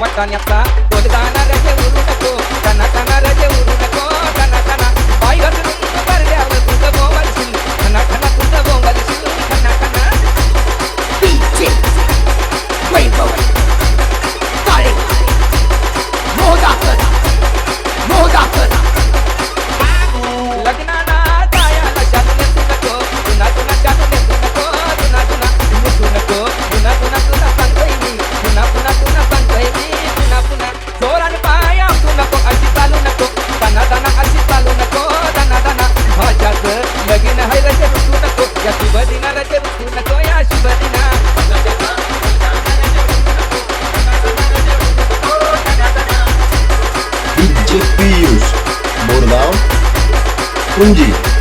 वाटाण्याचा गोलगाना रजे उरू नको टना टना रजे उरू नको टना टना बाई घसरून भरल्यावर तुझं बोंबलशील टना टना तुझं बोंबलशील टना टना डीजे वैभव काळे मोहदाकर लग्नाला जायला शादू नेसू नको तुना तुना शादू नेसू नको तुना तुना मुसू नको तुना तुना तुला सांगतोय मी तुना पुन्हा तुला सांगतोय मी पुन्हा पुन्हा जोराने पाय आपटू नको अशी चालू नको दाना दाना अशी चालू नको दाना दाना भाज्याचं लगीन है रजे रुसू नको या शुभ दिना रजे रुसू नको या शुभ दिना DJ Piyush Murgaon Kunji